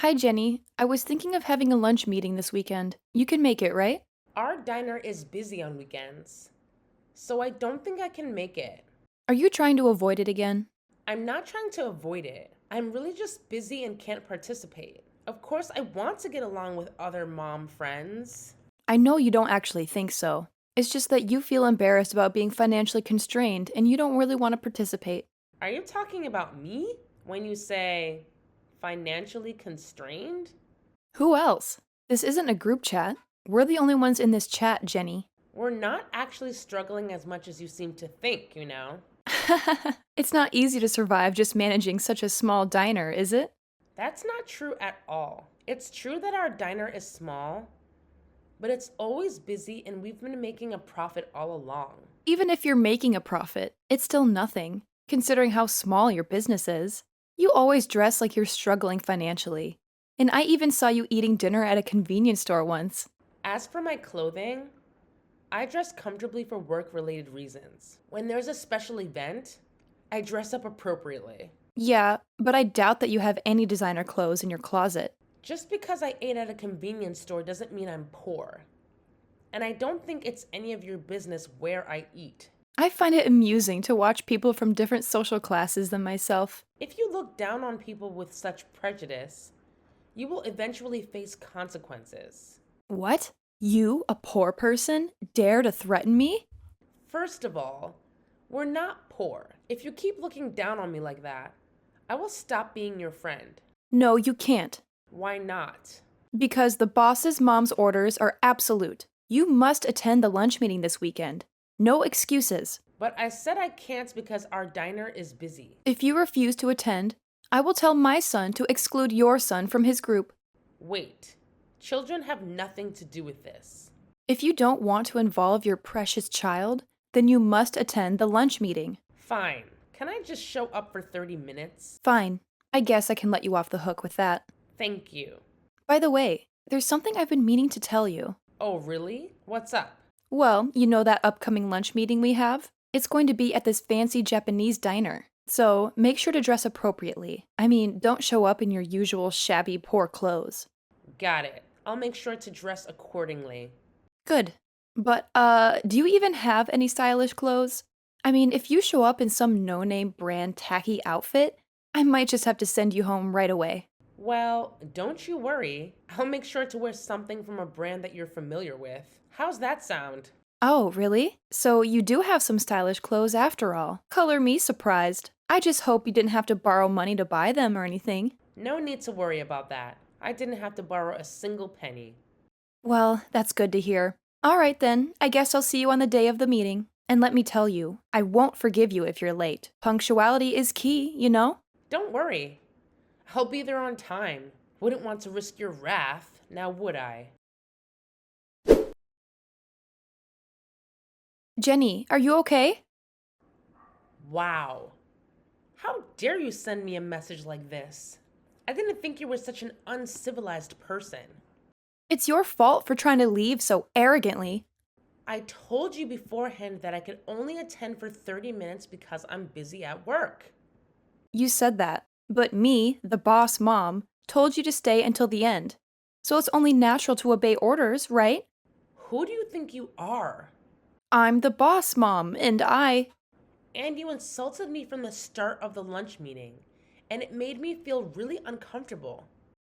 Hi, Jenny. I was thinking of having a lunch meeting this weekend. You can make it, right? Our diner is busy on weekends, so I don't think I can make it. Are you trying to avoid it again? I'm not trying to avoid it. I'm really just busy and can't participate. Of course, I want to get along with other mom friends. I know you don't actually think so. It's just that you feel embarrassed about being financially constrained and you don't really want to participate. Are you talking about me when you say financially constrained? Who else? This isn't a group chat. We're the only ones in this chat, Jenny. We're not actually struggling as much as you seem to think. It's not easy to survive just managing such a small diner, is it? That's not true at all. It's true that our diner is small, but it's always busy and we've been making a profit all along. Even if you're making a profit, it's still nothing, considering how small your business is. You always dress like you're struggling financially. And I even saw you eating dinner at a convenience store once. As for my clothing, I dress comfortably for work related reasons. When there's a special event, I dress up appropriately. Yeah, but I doubt that you have any designer clothes in your closet. Just because I ate at a convenience store doesn't mean I'm poor. And I don't think it's any of your business where I eat. I find it amusing to watch people from different social classes than myself. If you look down on people with such prejudice, you will eventually face consequences. What? You, a poor person, dare to threaten me? First of all, we're not poor. If you keep looking down on me like that, I will stop being your friend. No, you can't. Why not? Because the boss's mom's orders are absolute. You must attend the lunch meeting this weekend. No excuses. But I said I can't because our diner is busy. If you refuse to attend, I will tell my son to exclude your son from his group. Wait, children have nothing to do with this. If you don't want to involve your precious child, then you must attend the lunch meeting. Fine. Can I just show up for 30 minutes? Fine. I guess I can let you off the hook with that. Thank you. By the way, there's something I've been meaning to tell you. Oh, really? What's up? Well, you know that upcoming lunch meeting we have? It's going to be at this fancy Japanese diner. So make sure to dress appropriately. I mean, don't show up in your usual shabby, poor clothes. Got it. I'll make sure to dress accordingly. Good. But, do you even have any stylish clothes? I mean, if you show up in some no-name brand tacky outfit, I might just have to send you home right away. Well, don't you worry. I'll make sure to wear something from a brand that you're familiar with. How's that sound? Oh, really? So you do have some stylish clothes after all. Color me surprised. I just hope you didn't have to borrow money to buy them or anything. No need to worry about that. I didn't have to borrow a single penny. Well, that's good to hear. All right then, I guess I'll see you on the day of the meeting. And let me tell you, I won't forgive you if you're late. Punctuality is key, you know? Don't worry. I'll be there on time. Wouldn't want to risk your wrath, now would I? Jenny, are you okay? Wow. How dare you send me a message like this? I didn't think you were such an uncivilized person. It's your fault for trying to leave so arrogantly. I told you beforehand that I could only attend for 30 minutes because I'm busy at work. You said that, but me, the boss mom, told you to stay until the end. So it's only natural to obey orders, right? Who do you think you are? I'm the boss mom, and And you insulted me from the start of the lunch meeting, and it made me feel really uncomfortable.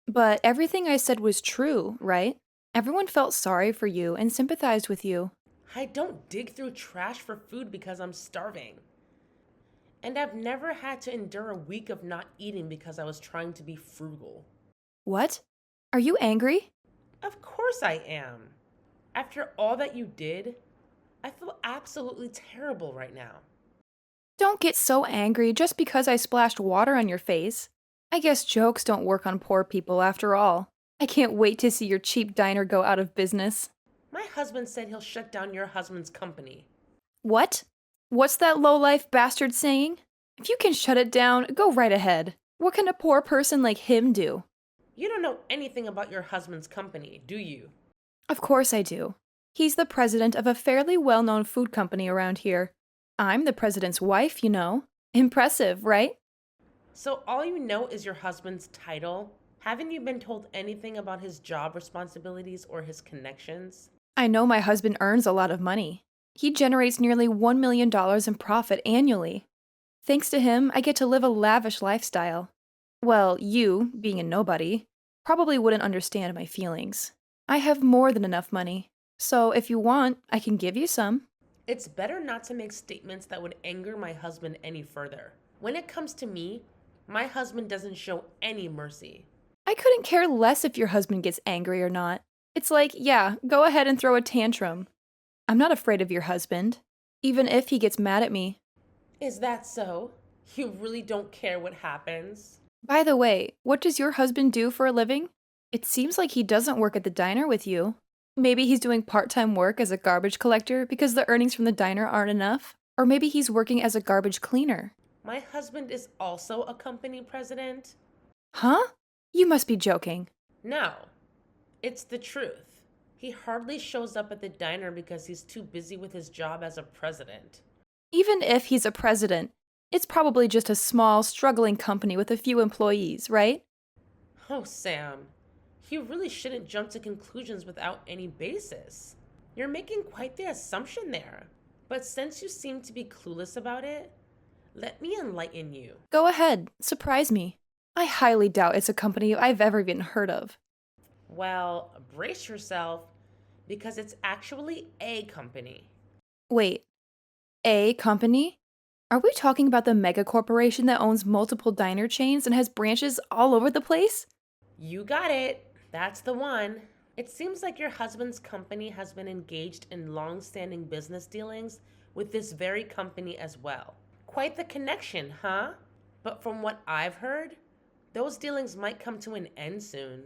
But everything I said was true, right? Everyone felt sorry for you and sympathized with you. I don't dig through trash for food because I'm starving. And I've never had to endure a week of not eating because I was trying to be frugal. What? Are you angry? Of course I am. After all that you did, I feel absolutely terrible right now. Don't get so angry just because I splashed water on your face. I guess jokes don't work on poor people after all. I can't wait to see your cheap diner go out of business. My husband said he'll shut down your husband's company. What? What's that low-life bastard saying? If you can shut it down, go right ahead. What can a poor person like him do? You don't know anything about your husband's company, do you? Of course I do. He's the president of a fairly well-known food company around here. I'm the president's wife, you know. Impressive, right? So all you know is your husband's title, Haven't you been told anything about his job responsibilities or his connections? I know my husband earns a lot of money. He generates nearly $1 million in profit annually. Thanks to him, I get to live a lavish lifestyle. Well, you, being a nobody, probably wouldn't understand my feelings. I have more than enough money. So if you want, I can give you some. It's better not to make statements that would anger my husband any further. When it comes to me, my husband doesn't show any mercy. I couldn't care less if your husband gets angry or not. It's like, yeah, go ahead and throw a tantrum. I'm not afraid of your husband, even if he gets mad at me. Is that so? You really don't care what happens? By the way, what does your husband do for a living? It seems like he doesn't work at the diner with you. Maybe he's doing part time work as a garbage collector because the earnings from the diner aren't enough. Or maybe he's working as a garbage cleaner. My husband is also a company president? Huh? You must be joking. No, it's the truth. He hardly shows up at the diner because he's too busy with his job as a president. Even if he's a president, it's probably just a small, struggling company with a few employees, right? Oh, Sam, you really shouldn't jump to conclusions without any basis. You're making quite the assumption there. But since you seem to be clueless about it, let me enlighten you. Go ahead, surprise me. I highly doubt it's a company I've ever even heard of. Well, brace yourself because it's actually a company. Wait, a company? Are we talking about the mega corporation that owns multiple diner chains and has branches all over the place? You got it. That's the one. It seems like your husband's company has been engaged in long standing business dealings with this very company as well. Quite the connection, huh? But from what I've heard, those dealings might come to an end soon.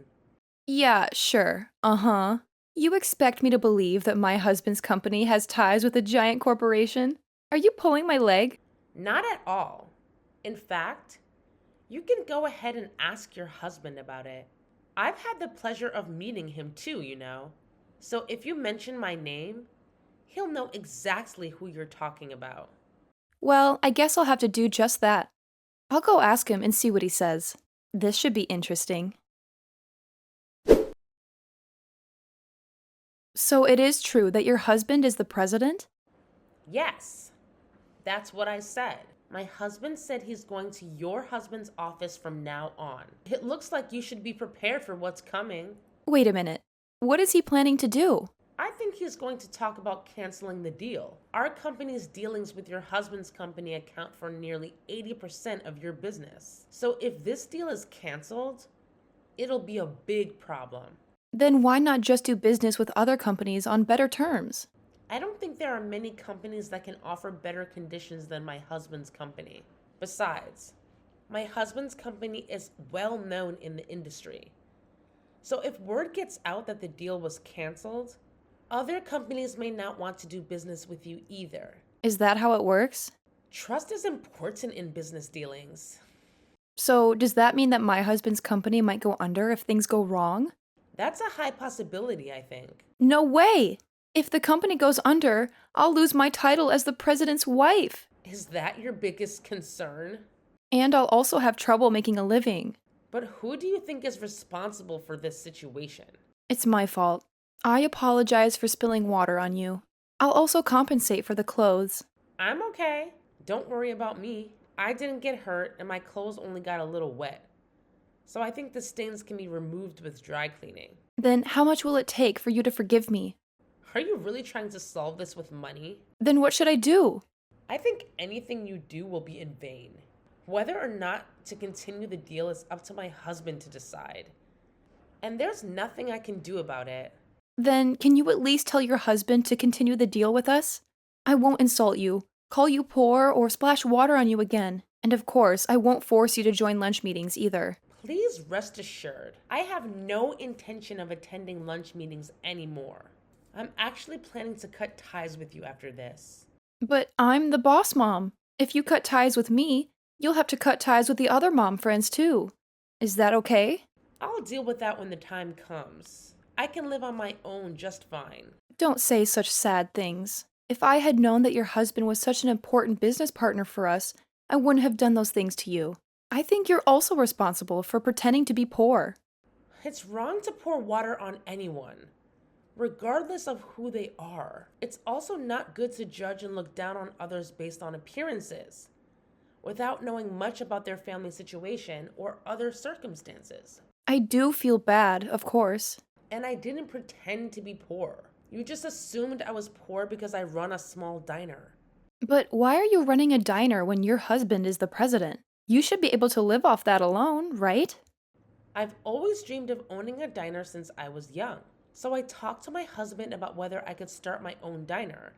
Yeah, sure. Uh-huh. You expect me to believe that my husband's company has ties with a giant corporation? Are you pulling my leg? Not at all. In fact, you can go ahead and ask your husband about it. I've had the pleasure of meeting him too, you know. So if you mention my name, he'll know exactly who you're talking about. Well, I guess I'll have to do just that. I'll go ask him and see what he says. This should be interesting. So it is true that your husband is the president? Yes, that's what I said. My husband said he's going to your husband's office from now on. It looks like you should be prepared for what's coming. Wait a minute. What is he planning to do? I think he's going to talk about canceling the deal. Our company's dealings with your husband's company account for nearly 80% of your business. So if this deal is canceled, it'll be a big problem. Then why not just do business with other companies on better terms? I don't think there are many companies that can offer better conditions than my husband's company. Besides, my husband's company is well known in the industry. So if word gets out that the deal was canceled, other companies may not want to do business with you either. Is that how it works? Trust is important in business dealings. So, does that mean that my husband's company might go under if things go wrong? That's a high possibility, I think. No way! If the company goes under, I'll lose my title as the president's wife. Is that your biggest concern? And I'll also have trouble making a living. But who do you think is responsible for this situation? It's my fault. I apologize for spilling water on you. I'll also compensate for the clothes. I'm okay. Don't worry about me. I didn't get hurt and my clothes only got a little wet. So I think the stains can be removed with dry cleaning. Then how much will it take for you to forgive me? Are you really trying to solve this with money? Then what should I do? I think anything you do will be in vain. Whether or not to continue the deal is up to my husband to decide. And there's nothing I can do about it. Then can you at least tell your husband to continue the deal with us? I won't insult you, call you poor, or splash water on you again. And of course, I won't force you to join lunch meetings either. Please rest assured, I have no intention of attending lunch meetings anymore. I'm actually planning to cut ties with you after this. But I'm the boss mom. If you cut ties with me, you'll have to cut ties with the other mom friends too. Is that okay? I'll deal with that when the time comes. I can live on my own just fine. Don't say such sad things. If I had known that your husband was such an important business partner for us, I wouldn't have done those things to you. I think you're also responsible for pretending to be poor. It's wrong to pour water on anyone, regardless of who they are. It's also not good to judge and look down on others based on appearances, without knowing much about their family situation or other circumstances. I do feel bad, of course. And I didn't pretend to be poor. You just assumed I was poor because I run a small diner. But why are you running a diner when your husband is the president? You should be able to live off that alone, right? I've always dreamed of owning a diner since I was young. So I talked to my husband about whether I could start my own diner,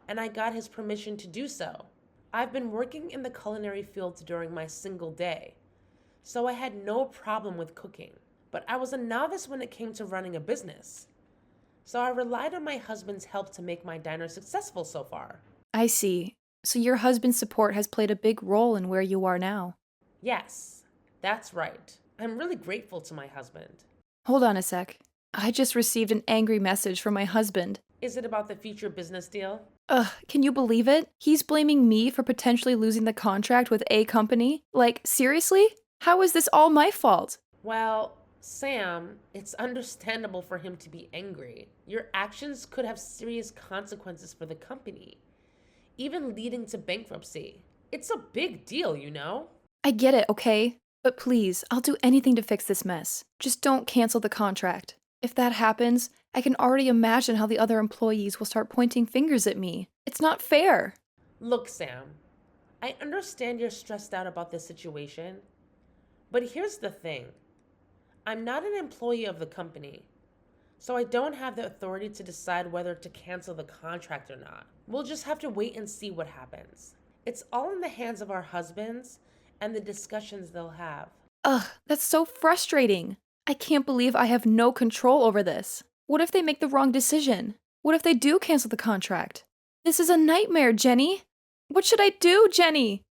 and I got his permission to do so. I've been working in the culinary field during my single day, so I had no problem with cooking. But I was a novice when it came to running a business. So I relied on my husband's help to make my diner successful so far. I see. So your husband's support has played a big role in where you are now. Yes, that's right. I'm really grateful to my husband. Hold on a sec. I just received an angry message from my husband. Is it about the future business deal? Ugh, can you believe it? He's blaming me for potentially losing the contract with a company? Like, seriously? How is this all my fault? Well, Sam, it's understandable for him to be angry. Your actions could have serious consequences for the company, even leading to bankruptcy. It's a big deal, you know? I get it, okay? But please, I'll do anything to fix this mess. Just don't cancel the contract. If that happens, I can already imagine how the other employees will start pointing fingers at me. It's not fair. Look, Sam, I understand you're stressed out about this situation, but here's the thing. I'm not an employee of the company, so I don't have the authority to decide whether to cancel the contract or not. We'll just have to wait and see what happens. It's all in the hands of our husbands and the discussions they'll have. Ugh, that's so frustrating. I can't believe I have no control over this. What if they make the wrong decision? What if they do cancel the contract? This is a nightmare, Jenny. What should I do, Jenny?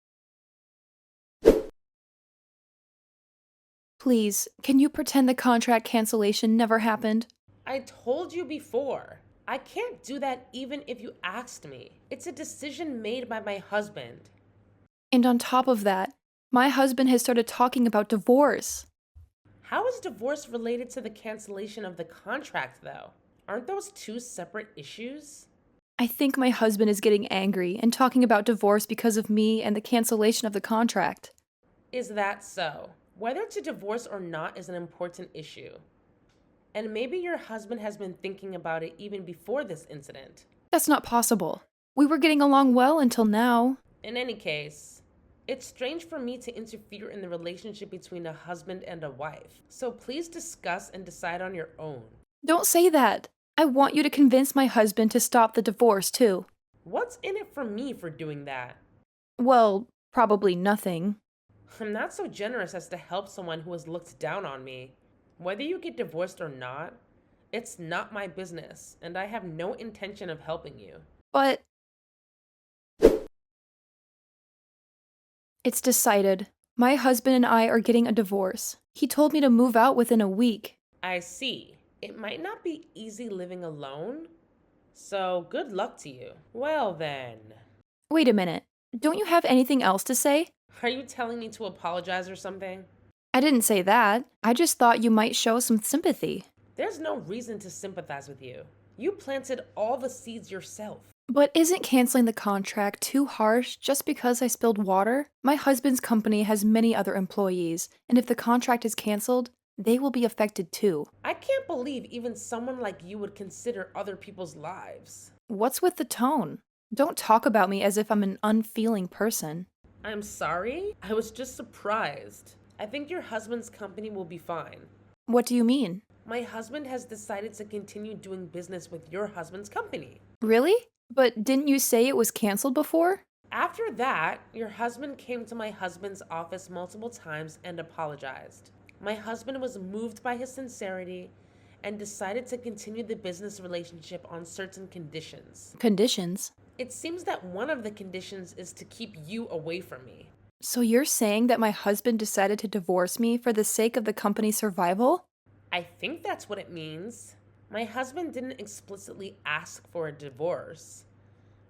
Please, can you pretend the contract cancellation never happened? I told you before. I can't do that even if you asked me. It's a decision made by my husband. And on top of that, my husband has started talking about divorce. How is divorce related to the cancellation of the contract, though? Aren't those two separate issues? I think my husband is getting angry and talking about divorce because of me and the cancellation of the contract. Is that so? Whether to divorce or not is an important issue. And maybe your husband has been thinking about it even before this incident. That's not possible. We were getting along well until now. In any case, it's strange for me to interfere in the relationship between a husband and a wife. So please discuss and decide on your own. Don't say that. I want you to convince my husband to stop the divorce, too. What's in it for me for doing that? Well, probably nothing. I'm not so generous as to help someone who has looked down on me. Whether you get divorced or not, it's not my business, and I have no intention of helping you. But it's decided. My husband and I are getting a divorce. He told me to move out within a week. I see. It might not be easy living alone, so good luck to you. Well then. Wait a minute. Don't you have anything else to say? Are you telling me to apologize or something? I didn't say that. I just thought you might show some sympathy. There's no reason to sympathize with you. You planted all the seeds yourself. But isn't canceling the contract too harsh just because I spilled water? My husband's company has many other employees, and if the contract is canceled, they will be affected too. I can't believe even someone like you would consider other people's lives. What's with the tone? Don't talk about me as if I'm an unfeeling person. I'm sorry? I was just surprised. I think your husband's company will be fine. What do you mean? My husband has decided to continue doing business with your husband's company. Really? But didn't you say it was canceled before? After that, your husband came to my husband's office multiple times and apologized. My husband was moved by his sincerity and decided to continue the business relationship on certain conditions. Conditions? It seems that one of the conditions is to keep you away from me. So you're saying that my husband decided to divorce me for the sake of the company's survival? I think that's what it means. My husband didn't explicitly ask for a divorce,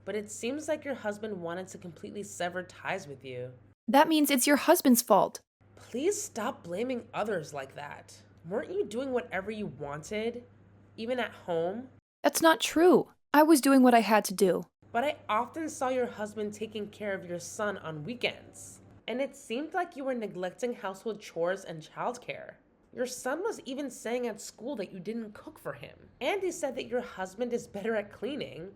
but it seems like your husband wanted to completely sever ties with you. That means it's your husband's fault. Please stop blaming others like that. Weren't you doing whatever you wanted, even at home? That's not true. I was doing what I had to do. But I often saw your husband taking care of your son on weekends. And it seemed like you were neglecting household chores and childcare. Your son was even saying at school that you didn't cook for him. And he said that your husband is better at cleaning,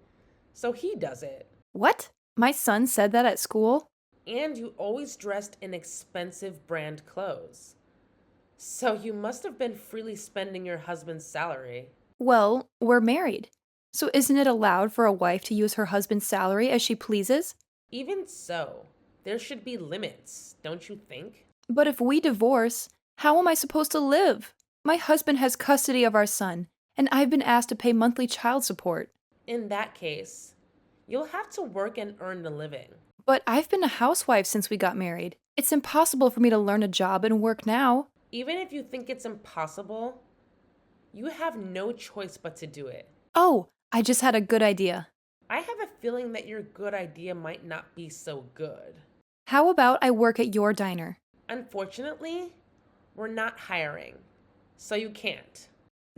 so he does it. What? My son said that at school? And you always dressed in expensive brand clothes. So you must have been freely spending your husband's salary. Well, we're married. So isn't it allowed for a wife to use her husband's salary as she pleases? Even so, there should be limits, don't you think? But if we divorce, how am I supposed to live? My husband has custody of our son, and I've been asked to pay monthly child support. In that case, you'll have to work and earn a living. But I've been a housewife since we got married. It's impossible for me to learn a job and work now. Even if you think it's impossible, you have no choice but to do it. Oh, I just had a good idea. I have a feeling that your good idea might not be so good. How about I work at your diner? Unfortunately, we're not hiring, so you can't.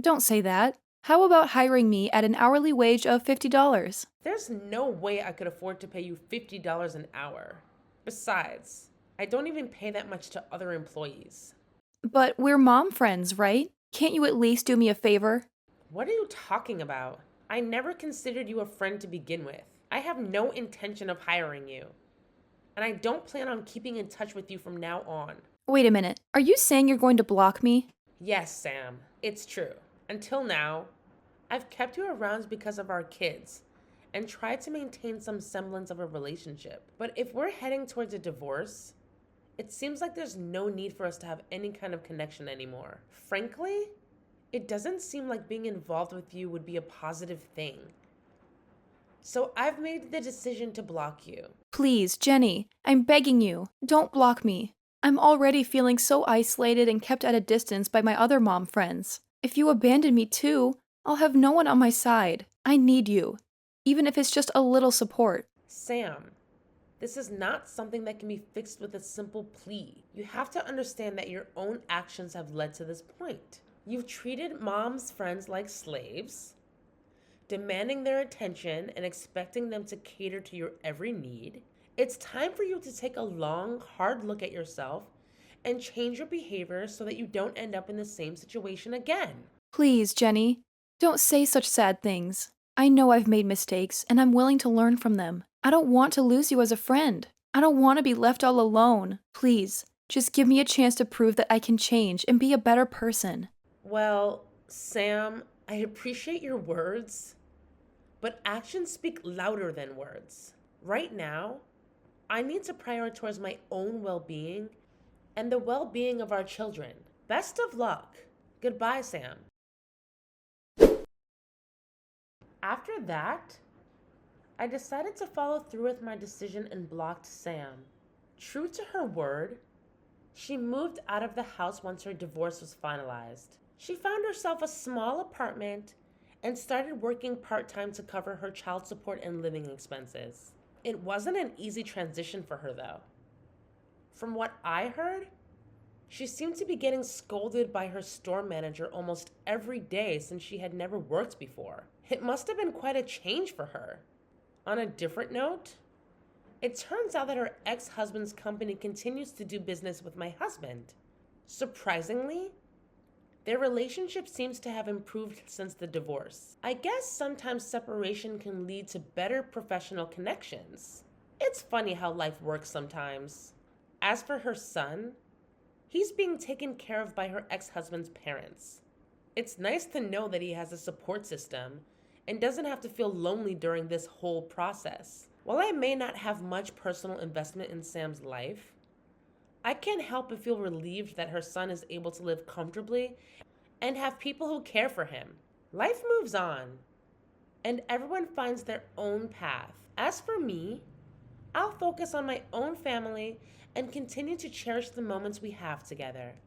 Don't say that. How about hiring me at an hourly wage of $50? There's no way I could afford to pay you $50 an hour. Besides, I don't even pay that much to other employees. But we're mom friends, right? Can't you at least do me a favor? What are you talking about? I never considered you a friend to begin with. I have no intention of hiring you. And I don't plan on keeping in touch with you from now on. Wait a minute. Are you saying you're going to block me? Yes, Sam, it's true. Until now, I've kept you around because of our kids and tried to maintain some semblance of a relationship. But if we're heading towards a divorce, it seems like there's no need for us to have any kind of connection anymore. Frankly, it doesn't seem like being involved with you would be a positive thing. So I've made the decision to block you. Please, Jenny, I'm begging you, don't block me. I'm already feeling so isolated and kept at a distance by my other mom friends. If you abandon me too, I'll have no one on my side. I need you, even if it's just a little support. Sam, this is not something that can be fixed with a simple plea. You have to understand that your own actions have led to this point. You've treated mom's friends like slaves, demanding their attention and expecting them to cater to your every need. It's time for you to take a long, hard look at yourself and change your behavior so that you don't end up in the same situation again. Please, Jenny, don't say such sad things. I know I've made mistakes, and I'm willing to learn from them. I don't want to lose you as a friend. I don't want to be left all alone. Please, just give me a chance to prove that I can change and be a better person. Well, Sam, I appreciate your words, but actions speak louder than words. Right now, I need to prioritize my own well-being and the well-being of our children. Best of luck. Goodbye, Sam. After that, I decided to follow through with my decision and blocked Sam. True to her word, she moved out of the house once her divorce was finalized. She found herself a small apartment and started working part-time to cover her child support and living expenses. It wasn't an easy transition for her, though. From what I heard, she seemed to be getting scolded by her store manager almost every day since she had never worked before. It must have been quite a change for her. On a different note, it turns out that her ex-husband's company continues to do business with my husband. Surprisingly, their relationship seems to have improved since the divorce. I guess sometimes separation can lead to better professional connections. It's funny how life works sometimes. As for her son, he's being taken care of by her ex-husband's parents. It's nice to know that he has a support system and doesn't have to feel lonely during this whole process. While I may not have much personal investment in Sam's life, I can't help but feel relieved that her son is able to live comfortably and have people who care for him. Life moves on, and everyone finds their own path. As for me, I'll focus on my own family and continue to cherish the moments we have together.